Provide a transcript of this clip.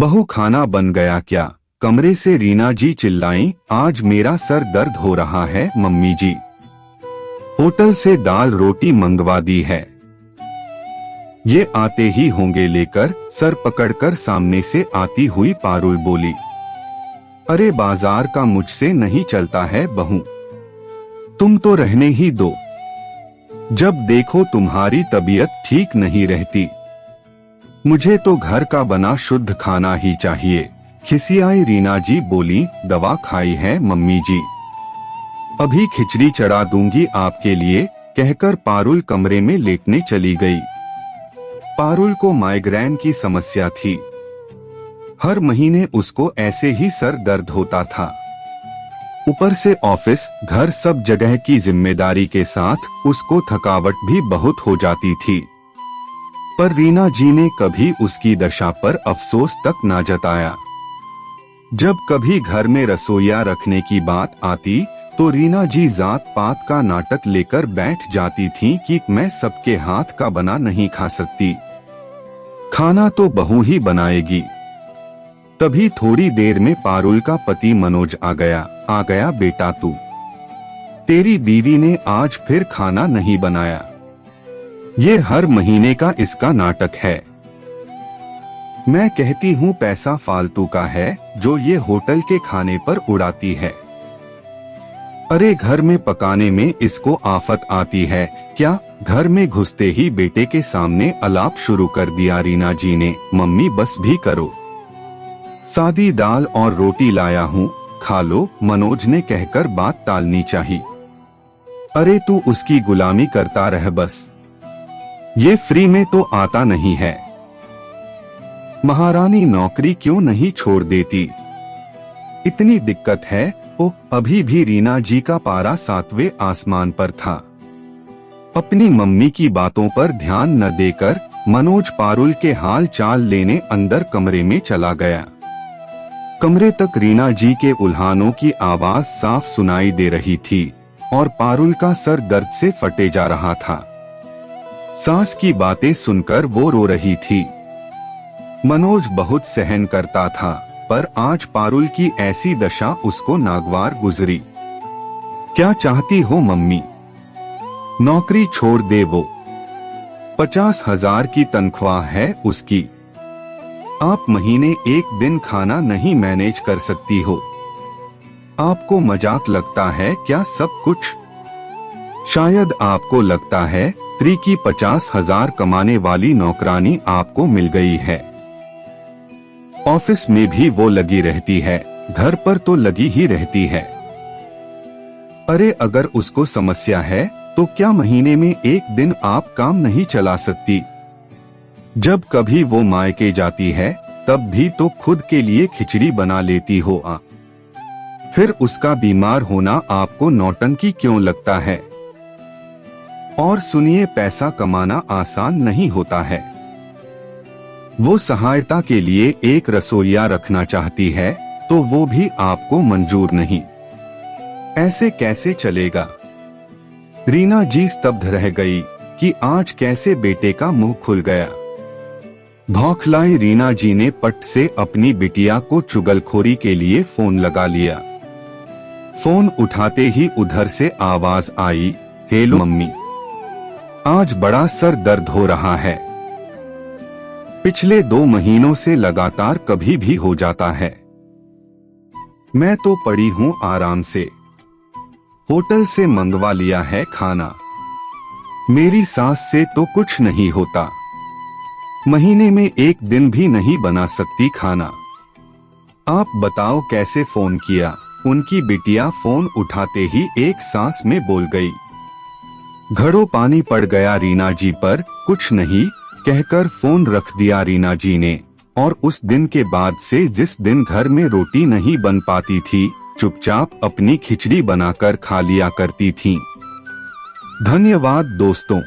बहू खाना बन गया क्या? कमरे से रीना जी चिल्लाईं, आज मेरा सर दर्द हो रहा है मम्मी जी। होटल से दाल रोटी मंगवा दी है। ये आते ही होंगे लेकर, सर पकड़कर सामने से आती हुई पारुल बोली, अरे बाजार का मुझसे नहीं चलता है बहू, तुम तो रहने ही दो। जब देखो तुम्हारी तबीयत ठीक नहीं रहती। मुझे तो घर का बना शुद्ध खाना ही चाहिए। खिसियाई रीना जी बोली, दवा खाई है मम्मी जी, अभी खिचड़ी चढ़ा दूंगी आपके लिए, कहकर पारुल कमरे में लेटने चली गई। पारुल को माइग्रेन की समस्या थी। हर महीने उसको ऐसे ही सर दर्द होता था। ऊपर से ऑफिस घर सब जगह की जिम्मेदारी के साथ उसको थकावट भी बहुत हो जाती थी। पर रीना जी ने कभी उसकी दशा पर अफसोस तक ना जताया। जब कभी घर में रसोइया रखने की बात आती तो रीना जी जात पात का नाटक लेकर बैठ जाती थीं कि मैं सबके हाथ का बना नहीं खा सकती, खाना तो बहू ही बनाएगी। तभी थोड़ी देर में पारुल का पति मनोज आ गया बेटा तू, तेरी बीवी ने आज फिर खाना नहीं बनाया। ये हर महीने का इसका नाटक है। मैं कहती हूँ पैसा फालतू का है जो ये होटल के खाने पर उड़ाती है। अरे घर में पकाने में इसको आफत आती है क्या? घर में घुसते ही बेटे के सामने अलाप शुरू कर दिया रीना जी ने, मम्मी बस भी करो, सादी दाल और रोटी लाया हूँ, खा लो, मनोज ने कहकर बात टालनी चाहिए। अरे तू उसकी गुलामी करता रह बस, ये फ्री में तो आता नहीं है। महारानी नौकरी क्यों नहीं छोड़ देती? इतनी दिक्कत है? ओ, अभी भी रीना जी का पारा 7वें आसमान पर था। अपनी मम्मी की बातों पर ध्यान न देकर मनोज पारुल के हाल चाल लेने अंदर कमरे में चला गया। कमरे तक रीना जी के उल्हानों की आवाज साफ सुनाई दे रही थी और पारुल का सर दर्द से फटे जा रहा था। सास की बातें सुनकर वो रो रही थी। मनोज बहुत सहन करता था, पर आज पारुल की ऐसी दशा उसको नागवार गुजरी। क्या चाहती हो मम्मी? नौकरी छोड़ दे वो, 50,000 की तनख्वाह है उसकी। आप महीने एक दिन खाना नहीं मैनेज कर सकती हो? आपको मजाक लगता है क्या सब कुछ? शायद आपको लगता है स्त्री की 50,000 कमाने वाली नौकरानी आपको मिल गई है। ऑफिस में भी वो लगी रहती है, घर पर तो लगी ही रहती है। अरे अगर उसको समस्या है तो क्या महीने में एक दिन आप काम नहीं चला सकती? जब कभी वो मायके जाती है तब भी तो खुद के लिए खिचड़ी बना लेती हो। फिर उसका बीमार होना आपको नौटंकी क्यों लगता है? और सुनिए, पैसा कमाना आसान नहीं होता है। वो सहायता के लिए एक रसोइया रखना चाहती है तो वो भी आपको मंजूर नहीं। ऐसे कैसे चलेगा? रीना जी स्तब्ध रह गई कि आज कैसे बेटे का मुंह खुल गया। भौखलाई रीना जी ने पट से अपनी बिटिया को चुगलखोरी के लिए फोन लगा लिया। फोन उठाते ही उधर से आवाज आई, हेलो मम्मी, आज बड़ा सर दर्द हो रहा है। पिछले 2 महीनों से लगातार कभी भी हो जाता है। मैं तो पड़ी हूँ आराम से, होटल से मंगवा लिया है खाना। मेरी सास से तो कुछ नहीं होता, महीने में एक दिन भी नहीं बना सकती खाना। आप बताओ कैसे फोन किया? उनकी बिटिया फोन उठाते ही एक सांस में बोल गई। घड़ों पानी पड़ गया रीना जी पर। कुछ नहीं कहकर फोन रख दिया रीना जी ने, और उस दिन के बाद से जिस दिन घर में रोटी नहीं बन पाती थी, चुपचाप अपनी खिचड़ी बनाकर खा लिया करती थीं। धन्यवाद दोस्तों।